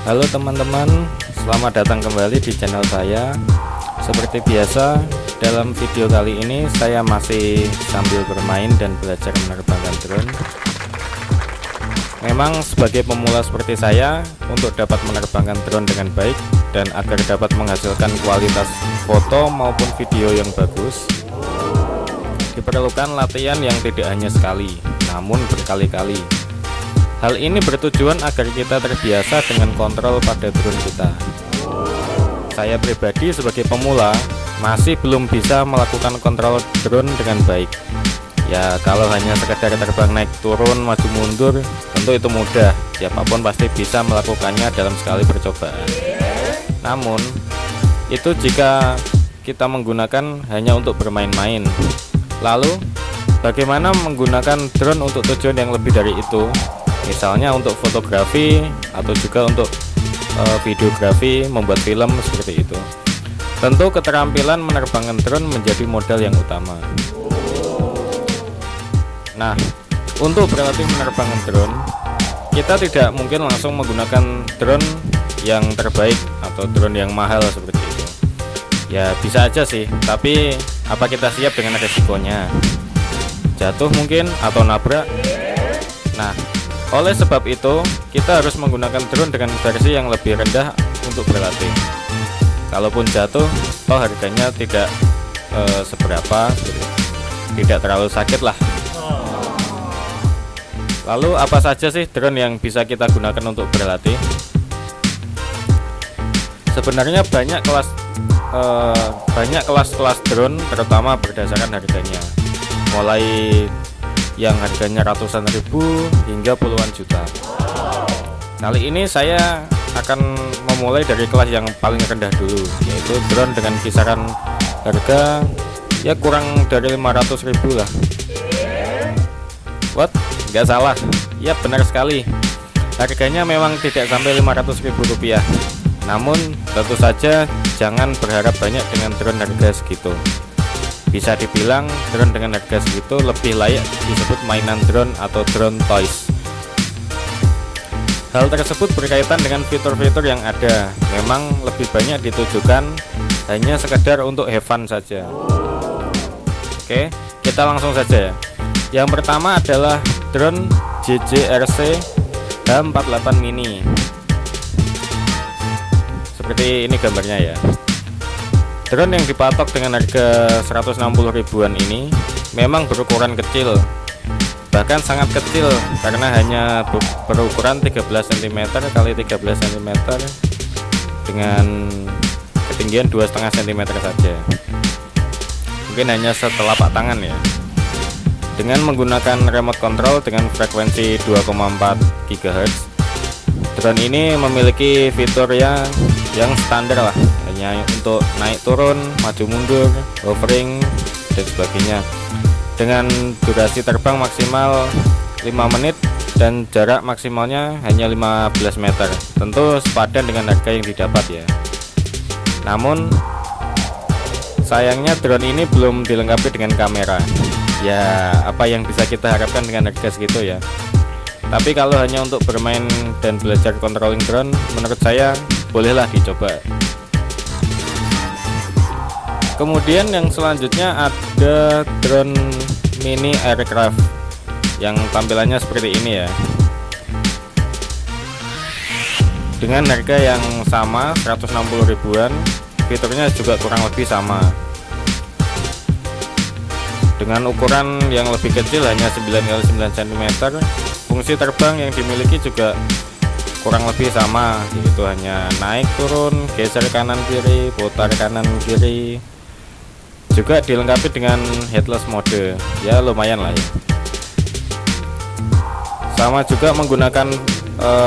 Halo teman-teman, selamat datang kembali di channel saya. Seperti biasa, dalam video kali ini saya masih sambil bermain dan belajar menerbangkan drone. Memang sebagai pemula seperti saya, untuk dapat menerbangkan drone dengan baik dan agar dapat menghasilkan kualitas foto maupun video yang bagus, diperlukan latihan yang tidak hanya sekali, namun berkali-kali. Hal ini bertujuan agar kita terbiasa dengan kontrol pada drone kita. Saya pribadi sebagai pemula masih belum bisa melakukan kontrol drone dengan baik. Ya, kalau hanya sekedar terbang naik turun maju mundur, tentu itu mudah. Siapapun pasti bisa melakukannya dalam sekali percobaan. Namun, itu jika kita menggunakan hanya untuk bermain-main. Lalu, bagaimana menggunakan drone untuk tujuan yang lebih dari itu? Misalnya untuk fotografi atau juga untuk videografi, membuat film seperti itu. Tentu keterampilan menerbangkan drone menjadi modal yang utama. Nah, untuk berlatih menerbangkan drone, kita tidak mungkin langsung menggunakan drone yang terbaik atau drone yang mahal seperti itu. Ya bisa aja sih, tapi apa kita siap dengan resikonya? Jatuh mungkin atau nabrak. Nah, oleh sebab itu, kita harus menggunakan drone dengan versi yang lebih rendah untuk berlatih. Kalaupun jatuh, toh harganya tidak seberapa, tidak terlalu sakit lah. Lalu apa saja sih drone yang bisa kita gunakan untuk berlatih? Sebenarnya banyak kelas drone, terutama berdasarkan harganya. Mulai yang harganya ratusan ribu hingga puluhan juta. Kali ini saya akan memulai dari kelas yang paling rendah dulu, yaitu drone dengan kisaran harga ya kurang dari 500.000 lah. What? Nggak salah, ya benar sekali. Harganya memang tidak sampai 500.000 rupiah. Namun tentu saja jangan berharap banyak dengan drone harga segitu. Bisa dibilang drone dengan harga segitu lebih layak disebut mainan drone atau drone toys. Hal tersebut berkaitan dengan fitur-fitur yang ada. Memang lebih banyak ditujukan hanya sekedar untuk have fun saja. Oke, kita langsung saja ya. Yang pertama adalah drone JJRC H48 Mini. Seperti ini gambarnya ya. Drone yang dipatok dengan harga 160 ribuan ini memang berukuran kecil, bahkan sangat kecil karena hanya berukuran 13 cm x 13 cm dengan ketinggian 2,5 cm saja. Mungkin hanya setelapak tangan ya. Dengan menggunakan remote control dengan frekuensi 2,4 GHz, drone ini memiliki fitur yang standar lah, hanya untuk naik turun, maju mundur, hovering dan sebagainya. Dengan durasi terbang maksimal 5 menit dan jarak maksimalnya hanya 15 meter. Tentu sepadan dengan harga yang didapat ya. Namun sayangnya drone ini belum dilengkapi dengan kamera. Ya, apa yang bisa kita harapkan dengan harga segitu ya. Tapi kalau hanya untuk bermain dan belajar controlling drone, menurut saya bolehlah dicoba. Kemudian yang selanjutnya ada drone mini aircraft yang tampilannya seperti ini ya. Dengan harga yang sama 160 ribuan, fiturnya juga kurang lebih sama. Dengan ukuran yang lebih kecil hanya 9x9 cm, fungsi terbang yang dimiliki juga kurang lebih sama, yaitu hanya naik turun, geser kanan kiri, putar kanan kiri. Juga dilengkapi dengan headless mode, ya lumayan lah ya. Sama juga menggunakan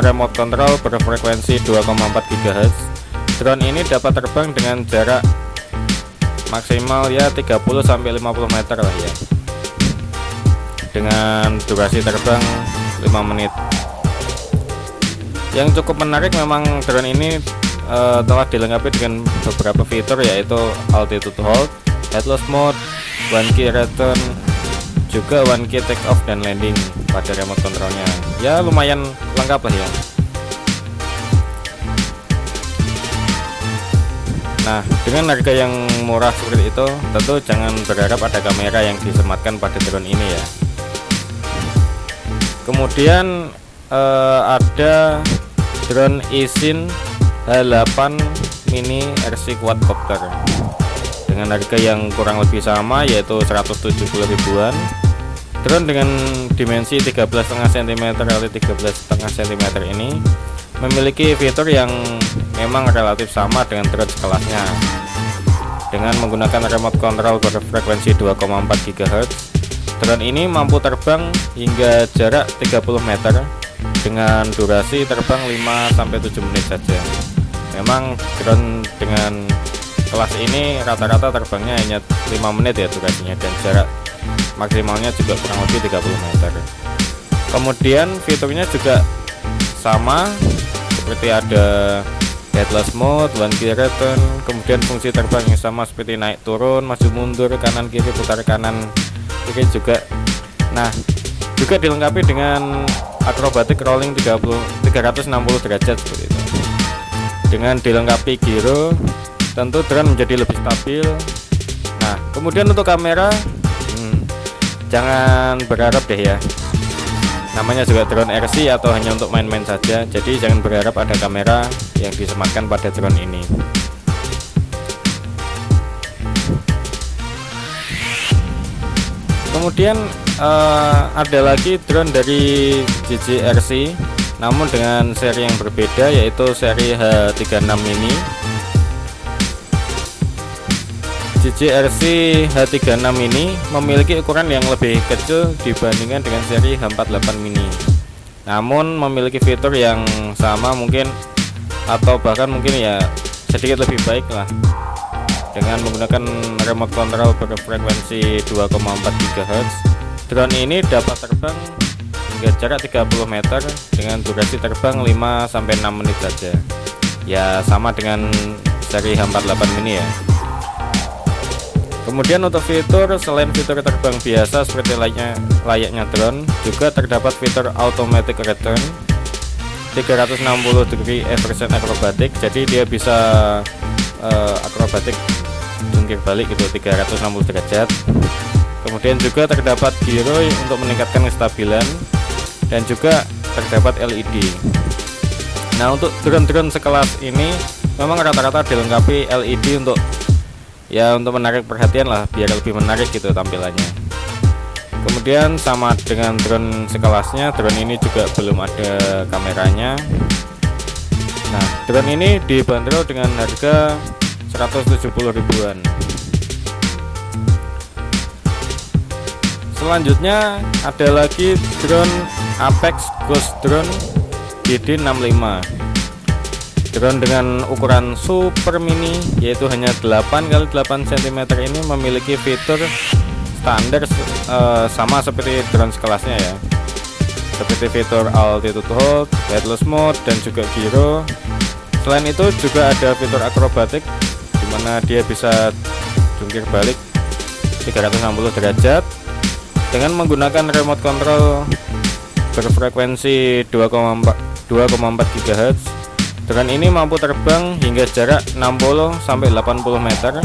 remote control berfrekuensi 2,4 GHz. Drone ini dapat terbang dengan jarak maksimal ya 30-50 meter lah ya, dengan durasi terbang 5 menit. Yang cukup menarik memang drone ini telah dilengkapi dengan beberapa fitur, yaitu altitude hold, headless mode, one key return, juga one key take off dan landing pada remote controlnya. Ya lumayan lengkap lah ya. Nah, dengan harga yang murah seperti itu, tentu jangan berharap ada kamera yang disematkan pada drone ini ya. Kemudian ada drone Isin H8 mini RC quadcopter dengan harga yang kurang lebih sama, yaitu 170 ribuan. Drone dengan dimensi 13,5 cm kali 13,5 cm ini memiliki fitur yang memang relatif sama dengan drone sekelasnya. Dengan menggunakan remote control berfrekuensi 2,4 GHz, drone ini mampu terbang hingga jarak 30 meter dengan durasi terbang 5-7 menit saja. Memang drone dengan kelas ini rata-rata terbangnya hanya 5 menit ya durasinya, dan jarak maksimalnya juga kurang lebih 30 meter. Kemudian fiturnya juga sama, seperti ada headless mode, one key return, kemudian fungsi terbang yang sama seperti naik turun, maju mundur, kanan kiri, putar kanan kiri juga. Nah, juga dilengkapi dengan acrobatic rolling 360 derajat seperti itu. Dengan dilengkapi gyro, tentu drone menjadi lebih stabil. Nah, kemudian untuk kamera, jangan berharap deh ya, namanya juga drone RC atau hanya untuk main-main saja, jadi jangan berharap ada kamera yang disematkan pada drone ini. Kemudian ada lagi drone dari JJRC, namun dengan seri yang berbeda, yaitu seri H36 mini. JJRC H36 ini memiliki ukuran yang lebih kecil dibandingkan dengan seri H48 mini, namun memiliki fitur yang sama mungkin, atau bahkan mungkin ya sedikit lebih baik lah. Dengan menggunakan remote control berfrekuensi 2,4 GHz, drone ini dapat terbang hingga jarak 30 meter dengan durasi terbang 5-6 menit saja. Ya sama dengan seri H48 mini ya. Kemudian untuk fitur, selain fitur terbang biasa seperti layaknya drone, juga terdapat fitur automatic return 360 degree eversion acrobatic. Jadi dia bisa akrobatik jungkir balik gitu 360 derajat. Kemudian juga terdapat gyro untuk meningkatkan kestabilan, dan juga terdapat LED. Nah, untuk drone-drone sekelas ini memang rata-rata dilengkapi LED untuk menarik perhatian lah, biar lebih menarik gitu tampilannya. Kemudian sama dengan drone sekelasnya, drone ini juga belum ada kameranya. Nah, drone ini dibanderol dengan harga 170 ribuan. Selanjutnya ada lagi drone Apex Ghost Drone GD65. Drone dengan ukuran super mini, yaitu hanya 8x8 cm ini memiliki fitur standar sama seperti drone sekelasnya ya, seperti fitur altitude hold, headless mode, dan juga gyro. Selain itu juga ada fitur akrobatik, dimana dia bisa jungkir balik 360 derajat dengan menggunakan remote control berfrekuensi 2,4 GHz. Drone ini mampu terbang hingga jarak 60-80 meter,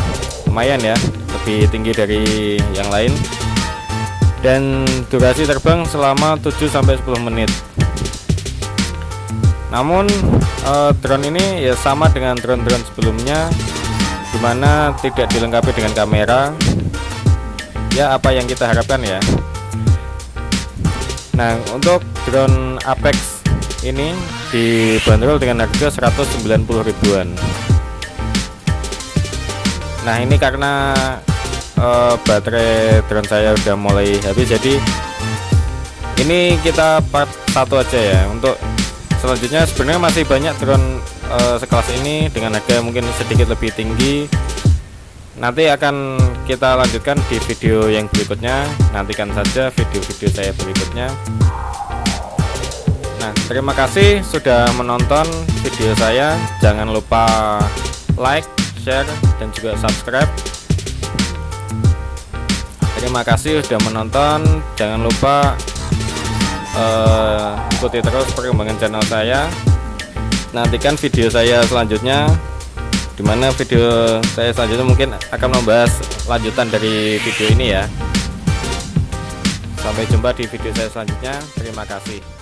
lumayan ya, lebih tinggi dari yang lain, dan durasi terbang selama 7-10 menit. Namun drone ini ya sama dengan drone-drone sebelumnya, dimana tidak dilengkapi dengan kamera. Ya, apa yang kita harapkan ya. Nah, untuk drone Apex ini dibanderol dengan harga 190 ribuan. Nah, ini karena baterai drone saya udah mulai habis, jadi ini kita part 1 aja ya. Untuk selanjutnya sebenarnya masih banyak drone sekelas ini dengan harga mungkin sedikit lebih tinggi. Nanti akan kita lanjutkan di video yang berikutnya. Nantikan saja video-video saya berikutnya. Nah, terima kasih sudah menonton video saya. Jangan lupa like, share, dan juga subscribe. Terima kasih sudah menonton. Jangan lupa ikuti terus perkembangan channel saya. Nantikan video saya selanjutnya. dimana video saya selanjutnya mungkin akan membahas lanjutan dari video ini ya. Sampai jumpa di video saya selanjutnya. Terima kasih.